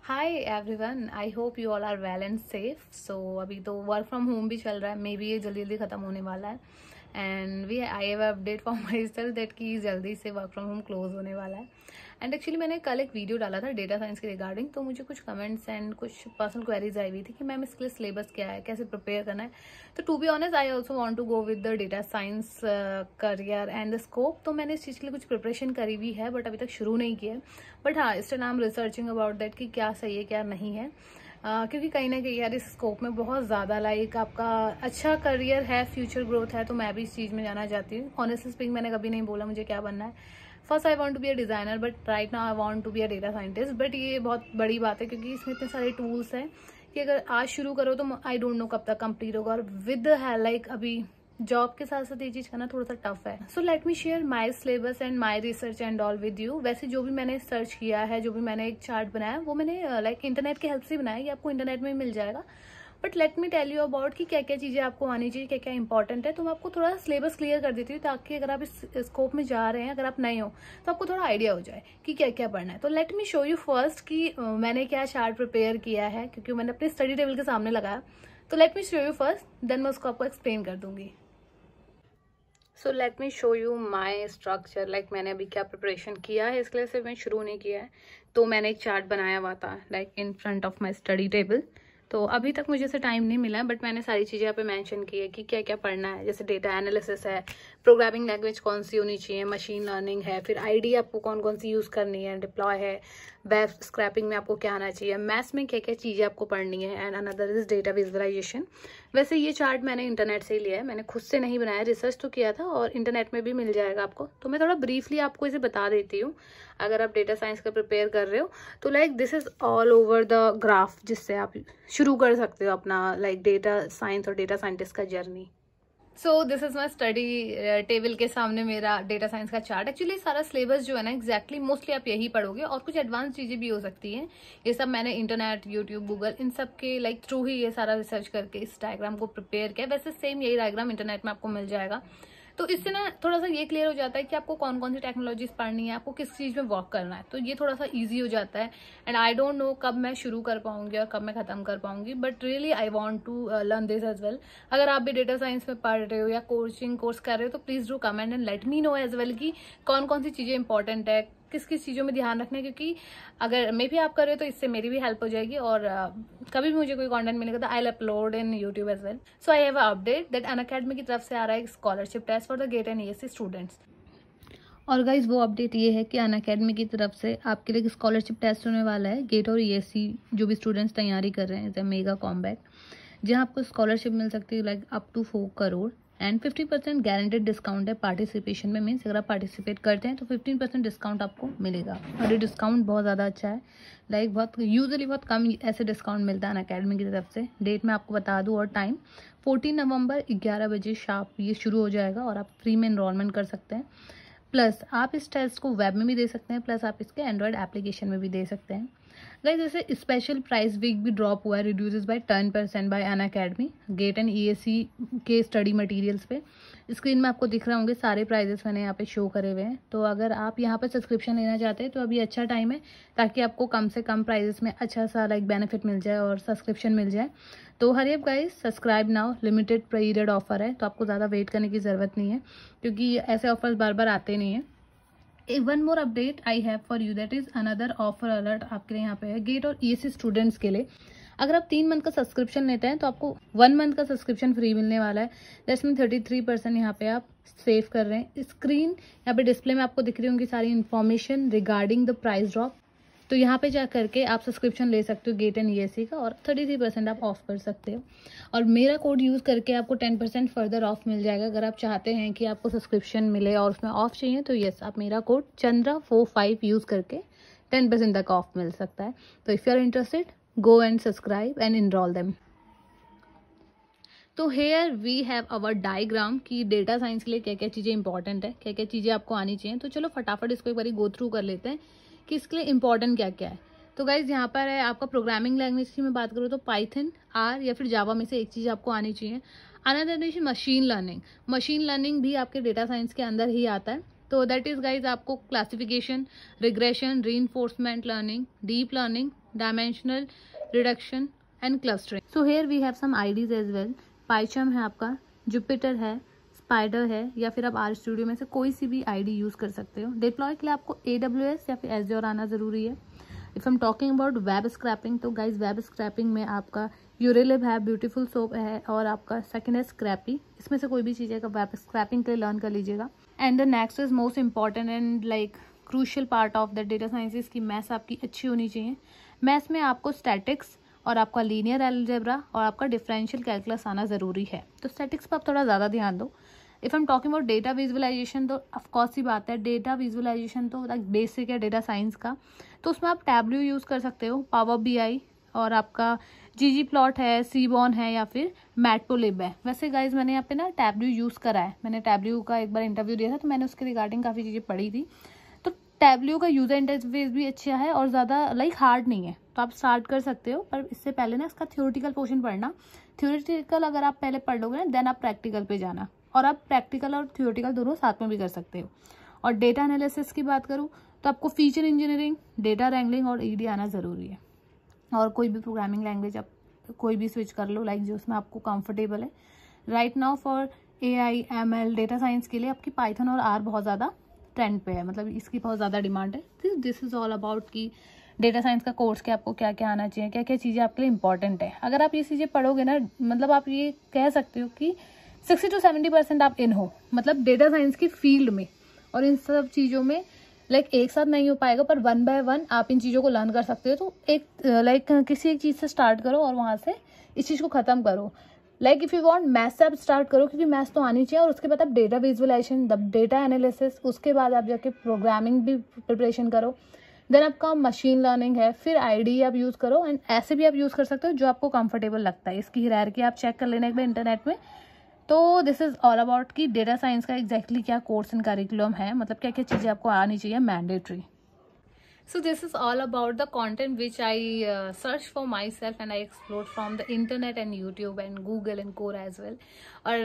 Hi everyone, I hope you all are well and safe. So अभी तो work from home भी चल रहा है, मे बी ये जल्दी जल्दी ख़त्म होने वाला है। And we I have update for myself that कि जल्दी से वर्क फ्रॉम होम क्लोज होने वाला है। एंड एक्चुअली मैंने कल एक वीडियो डाला था डेटा साइंस के रिगार्डिंग, तो मुझे कुछ कमेंट्स एंड कुछ पर्सनल क्वेरीज आई हुई थी कि मैम इसके लिए सिलेबस क्या है, कैसे प्रिपेयर करना है। तो to be honest I also want to go with the data science career and the scope. तो मैंने इस चीज़ के लिए कुछ प्रिपरेशन करी हुई है, बट अभी तक शुरू नहीं किया है। बट हाँ, still I am researching about that कि क्या सही है क्या नहीं है। क्योंकि कहीं ना कहीं यार इस स्कोप में बहुत ज़्यादा लाइक आपका अच्छा करियर है, फ्यूचर ग्रोथ है, तो मैं भी इस चीज़ में जाना चाहती हूँ। ऑनेस्टली स्पीकिंग, मैंने कभी नहीं बोला मुझे क्या बनना है। First I want to be a designer, but right now I want to be a data scientist. But ये बहुत बड़ी बात है क्योंकि इसमें इतने सारे टूल्स हैं कि अगर आज शुरू करो तो आई डोंट नो कब तक कंप्लीट होगा। और विद है लाइक अभी जॉब के साथ साथ ये चीज करना थोड़ा सा टफ है। सो let me share my syllabus and my research and all with you. वैसे जो भी मैंने सर्च किया है, जो भी मैंने एक चार्ट बनाया, वो मैंने लाइक इंटरनेट की हेल्प से बनाया। ये आपको इंटरनेट में मिल जाएगा। But let me tell you about कि क्या क्या चीज़ें आपको आनी चाहिए, क्या क्या इंपॉर्टेंट है। तो मैं आपको थोड़ा सिलेबस क्लियर कर देती हूँ ताकि अगर आप इस स्कोप में जा रहे हैं, अगर आप नए हो, तो आपको थोड़ा आइडिया हो जाए कि क्या क्या पढ़ना है। तो let me show you first कि मैंने क्या चार्ट प्रिपेयर किया है, क्योंकि मैंने अपने स्टडी टेबल के सामने लगाया। तो let me show you first, then मैं उसको आपको एक्सप्लेन कर दूंगी। So let me show you my structure. Like मैंने अभी क्या प्रिपरेशन किया है, इसके लिए सिर्फ मैं शुरू नहीं किया है। तो मैंने एक चार्ट बनाया हुआ था like in front of my study table. तो अभी तक मुझे से टाइम नहीं मिला है, बट मैंने सारी चीज़ें यहाँ पे मेंशन की है कि क्या क्या पढ़ना है। जैसे डेटा एनालिसिस है, प्रोग्रामिंग लैंग्वेज कौन सी होनी चाहिए, मशीन लर्निंग है, फिर आईडी आपको कौन कौन सी यूज़ करनी है, डिप्लॉय है, वेब स्क्रैपिंग में आपको क्या आना चाहिए, मैथ्स में क्या क्या चीज़ें आपको पढ़नी है, and another is data visualisation. वैसे ये चार्ट मैंने इंटरनेट से ही लिया है, मैंने खुद से नहीं बनाया, रिसर्च तो किया था और इंटरनेट में भी मिल जाएगा आपको। तो मैं थोड़ा ब्रीफली आपको इसे बता देती हूँ। अगर आप डेटा साइंस का प्रिपेयर कर रहे हो तो like this is all over the graph, जिससे आप शुरू कर सकते हो अपना लाइक डेटा साइंस और डेटा साइंटिस्ट का journey. So this is my study table के सामने मेरा डेटा साइंस का चार्ट। एक्चुअली सारा सिलेबस जो है ना एग्जैक्टली मोस्टली आप यही पढ़ोगे, और कुछ एडवांस चीजें भी हो सकती हैं। ये सब मैंने इंटरनेट, यूट्यूब, गूगल, इन सब के लाइक थ्रू ही ये सारा रिसर्च करके इस डायग्राम को प्रिपेयर किया। वैसे सेम यही डायग्राम इंटरनेट में आपको मिल जाएगा। तो इससे ना थोड़ा सा ये क्लियर हो जाता है कि आपको कौन कौन सी टेक्नोलॉजीज पढ़नी है, आपको किस चीज़ में वर्क करना है। तो ये थोड़ा सा इजी हो जाता है। एंड आई डोंट नो कब मैं शुरू कर पाऊंगी और कब मैं खत्म कर पाऊंगी, but really I want to learn this as well. अगर आप भी डेटा साइंस में पढ़ रहे हो या कोचिंग कोर्स कर रहे हो तो please do comment and let me know as well कि कौन कौन सी चीज़ें इंपॉर्टेंट है, किस किस चीज़ों में ध्यान रखना है। क्योंकि अगर मैं भी आप कर रहे हो तो इससे मेरी भी हेल्प हो जाएगी, और कभी भी मुझे कोई कंटेंट मिलेगा तो I will upload in YouTube as well. So I have a update that Unacademy की तरफ से आ रहा है scholarship test for the GATE and ESC students. और गाइज वो अपडेट ये है कि अनअकैडमी की तरफ से आपके लिए स्कॉलरशिप टेस्ट होने वाला है गेट और ईएससी जो भी स्टूडेंट्स तैयारी कर रहे हैं एज ए मेगा कॉम्बैट, जहाँ आपको स्कॉलरशिप मिल सकती है like up to 4 crore. And 50% guaranteed discount है पार्टिसिपेशन में। मीन्स अगर आप पार्टिसिपेट करते हैं तो 15% डिस्काउंट आपको मिलेगा, और ये डिस्काउंट बहुत ज़्यादा अच्छा है। लाइक बहुत यूजुअली बहुत कम ऐसे डिस्काउंट मिलता है अनअकैडमी की तरफ से। डेट मैं आपको बता दूँ और टाइम 14 नवंबर 11 बजे शार्प ये शुरू हो जाएगा, और आप फ्री में इनरोलमेंट कर सकते हैं। प्लस आप इस टेस्ट को वेब में भी दे सकते हैं, प्लस आप इसके एंड्रॉयड एप्लीकेशन में भी दे सकते हैं। गाइस जैसे स्पेशल प्राइस वीक भी ड्रॉप हुआ है, reduces by 10% by Unacademy GATE and ESC के स्टडी मटेरियल्स पे। स्क्रीन में आपको दिख रहे होंगे सारे प्राइजेस मैंने यहाँ पे शो करे हुए हैं। तो अगर आप यहाँ पे सब्सक्रिप्शन लेना चाहते हैं तो अभी अच्छा टाइम है, ताकि आपको कम से कम प्राइजेस में अच्छा सा लाइक बेनिफिट मिल जाए और सब्सक्रिप्शन मिल जाए। तो hurry up guys, subscribe now, limited period offer है, तो आपको ज़्यादा वेट करने की ज़रूरत नहीं है क्योंकि ऐसे ऑफर्स बार बार आते नहीं हैं। One more update I have for you, that is another offer alert आपके लिए यहाँ पे है गेट और ईएससी स्टूडेंट्स के लिए। अगर आप 3 मंथ का सब्सक्रिप्शन लेते हैं तो आपको 1 मंथ का सब्सक्रिप्शन फ्री मिलने वाला है। दैट्स मीन 33% यहाँ पे आप सेव कर रहे हैं। स्क्रीन यहाँ पे डिस्प्ले में आपको दिख रही होंगी सारी information regarding the price drop. तो यहाँ पे जा करके आप सब्सक्रिप्शन ले सकते हो गेट एंड ईएससी का, और 33% आप ऑफ कर सकते हो। और मेरा कोड यूज़ करके आपको 10% फर्दर ऑफ मिल जाएगा। अगर आप चाहते हैं कि आपको सब्सक्रिप्शन मिले और उसमें ऑफ चाहिए तो यस, आप मेरा कोड चंद्रा45 यूज़ करके 10% तक ऑफ मिल सकता है। तो if you are interested, go and subscribe and enroll them. तो here we have our diagram कि डेटा साइंस के लिए क्या क्या चीज़ें इंपॉर्टेंट है, क्या क्या चीज़ें आपको आनी चाहिए। तो चलो फटाफट इसको एक बार गो थ्रू कर लेते हैं कि इसके लिए इंपॉर्टेंट क्या क्या है। तो गाइज यहाँ पर है आपका प्रोग्रामिंग लैंग्वेज की मैं बात करूँ तो पाइथन, आर या फिर जावा में से एक चीज़ आपको आनी चाहिए। Another is machine learning. Machine learning भी आपके डेटा साइंस के अंदर ही आता है। तो दैट इज गाइज आपको classification, regression, reinforcement learning, deep learning, dimensional reduction and clustering. So here we have some IDs as well. PyCharm है आपका, Jupyter है, Spyder है, या फिर आप RStudio में से कोई सी भी ID यूज़ कर सकते हो. डिप्लॉय के लिए आपको AWS या फिर Azure आना ज़रूरी है. If I am talking about web scrapping, तो गाइज वेब स्क्रैपिंग में आपका यूरेलिब है, ब्यूटीफुल सोप है, और आपका सेकंड है स्क्रैपी. इसमें से कोई भी चीज़ है का वेब स्क्रैपिंग के लिए लर्न कर लीजिएगा. And the next is most important and like crucial part of the data science की मैथ्स आपकी अच्छी होनी चाहिए. मैथ्स में आपको स्टैटिक्स और आपका लीनियर अलजेब्रा और आपका डिफरेंशियल कैलकुलस आना ज़रूरी है. तो स्टैटिक्स पर आप थोड़ा ज़्यादा ध्यान दो. If I am talking about data visualisation, तो ऑफकोर्स ही बात है, डेटा विजुअलाइजेशन तो लाइक बेसिक है डेटा साइंस का. तो उसमें आप टैब्ल्यू यूज़ कर सकते हो, पावर BI, और आपका ggplot है, सीबॉन है, या फिर मैटप्लोलिब है. वैसे गाइज मैंने यहाँ पे ना टैब्ल्यू यूज़ करा है. मैंने टैब्ल्यू का एक बार इंटरव्यू दिया था, तो मैंने उसके रिगार्डिंग काफ़ी चीज़ें पढ़ी थी. तो टैब्ल्यू का यूज़र इंटरफेस भी अच्छा है और ज़्यादा लाइक हार्ड नहीं है. तो आप स्टार्ट कर सकते हो, पर इससे पहले ना इसका थ्योरेटिकल पोर्शन पढ़ना. थ्योरेटिकल अगर आप पहले पढ़ लोगे ना, देन आप प्रैक्टिकल पे जाना, और आप प्रैक्टिकल और थ्योरेटिकल दोनों साथ में भी कर सकते हो. और डेटा एनालिसिस की बात करूँ तो आपको फीचर इंजीनियरिंग, डेटा रैंगलिंग और ED आना ज़रूरी है. और कोई भी प्रोग्रामिंग लैंग्वेज आप कोई भी स्विच कर लो, लाइक जो उसमें आपको कंफर्टेबल है. Right now for AI, ML, data science के लिए आपकी पाइथन और R बहुत ज़्यादा ट्रेंड पे है, मतलब इसकी बहुत ज़्यादा डिमांड है. दिस इज़ ऑल अबाउट कि डेटा साइंस का कोर्स के आपको क्या क्या आना चाहिए, क्या क्या चीज़ें आपके लिए इंपॉर्टेंट है. अगर आप ये चीज़ें पढ़ोगे ना, मतलब आप ये कह सकते हो कि 60 to 70% आप इन हो, मतलब डेटा साइंस की फील्ड में. और इन सब चीज़ों में लाइक एक साथ नहीं हो पाएगा, पर 1 by 1 आप इन चीज़ों को लर्न कर सकते हो. तो एक लाइक किसी एक चीज़ से स्टार्ट करो और वहाँ से इस चीज़ को ख़त्म करो. Like if you want maths से आप स्टार्ट करो, क्योंकि मैथ्स तो आनी चाहिए. और उसके बाद आप डेटा विजुअलाइजेशन, डेटा एनालिसिस, उसके बाद आप जाके प्रोग्रामिंग भी प्रिपरेशन करो. देन आपका मशीन लर्निंग है, फिर ID आप यूज़ करो. एंड ऐसे भी आप यूज़ कर सकते हो जो आपको कंफर्टेबल लगता है. इसकी हायरार्की आप चेक कर लेना एक बार इंटरनेट में. तो दिस इज़ ऑल अबाउट कि डेटा साइंस का एग्जैक्टली क्या कोर्स एंड करिकुलम है, मतलब क्या क्या चीज़ें आपको आनी चाहिए mandatory. So this is all about the content which I searched for myself and I explored from the internet and YouTube and Google and Core as well. और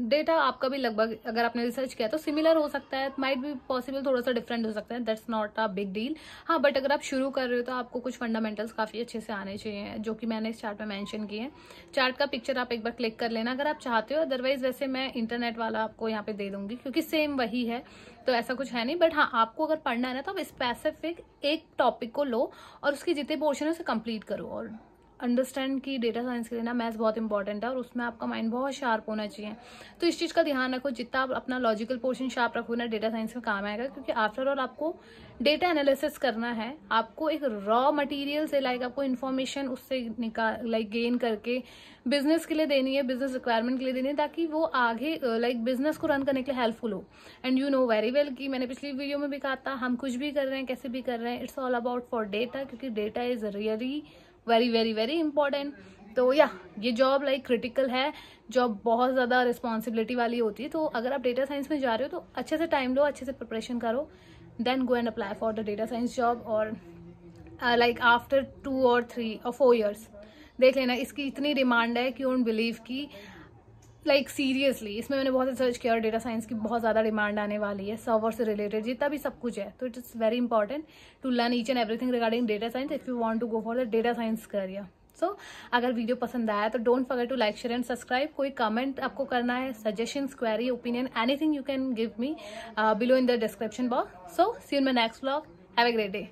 डेटा आपका भी लगभग अगर आपने रिसर्च किया तो सिमिलर हो सकता है, माइट भी पॉसिबल थोड़ा सा डिफरेंट हो सकता है, that's not a big deal. हाँ, बट अगर आप शुरू कर रहे हो तो आपको कुछ फंडामेंटल्स काफ़ी अच्छे से आने चाहिए, जो कि मैंने इस चार्ट में मेंशन किए हैं. चार्ट का पिक्चर आप एक बार क्लिक कर लेना अगर आप चाहते हो. अदरवाइज वैसे मैं इंटरनेट वाला आपको यहाँ पे दे दूंगी, क्योंकि सेम वही है, तो ऐसा कुछ है नहीं. बट हाँ, आपको अगर पढ़ना है ना, तो आप स्पेसिफिक एक टॉपिक को लो और उसके जितने पोर्शन है उसे कंप्लीट करो. और अंडरस्टैंड कि डेटा साइंस के लिए ना मैथ्स बहुत इंपॉर्टेंट है और उसमें आपका माइंड बहुत शार्प होना चाहिए. तो इस चीज़ का ध्यान रखो, जितना आप अपना लॉजिकल पोर्शन शार्प रखो ना, डेटा साइंस में काम आएगा. क्योंकि आफ्टर ऑल आपको डेटा एनालिसिस करना है, आपको एक रॉ मटेरियल से लाइक आपको इन्फॉर्मेशन उससे निकाल लाइक गेन करके बिजनेस के लिए देनी है, बिजनेस रिक्वायरमेंट के लिए देनी है, ताकि वो आगे लाइक बिजनेस को रन करने के लिए हेल्पफुल हो. And you know very well कि मैंने पिछली वीडियो में भी कहा था, हम कुछ भी कर रहे हैं, कैसे भी कर रहे हैं, it's all about for data, क्योंकि data is really very very very important. तो या ये जॉब लाइक क्रिटिकल है, जॉब बहुत ज़्यादा रिस्पॉन्सिबिलिटी वाली होती है. तो अगर आप डेटा साइंस में जा रहे हो तो अच्छे से टाइम लो, अच्छे से प्रिपरेशन करो, then go and apply for the data science job. और like after 2 or 3 or 4 years देख लेना, इसकी इतनी डिमांड है कि डोंट बिलीव की लाइक सीरियसली इसमें मैंने बहुत रिसर्च किया और डेटा साइंस की बहुत ज़्यादा डिमांड आने वाली है, सर्वर से रिलेटेड जितना भी सब कुछ है. तो it is very important to learn each and everything regarding data science if you want to go for the data science career. So अगर वीडियो पसंद आया तो don't forget to like, share and subscribe. कोई comment आपको करना है, suggestions, query, opinion, anything you can give me below in the description box. So see you in my next vlog. Have a great day.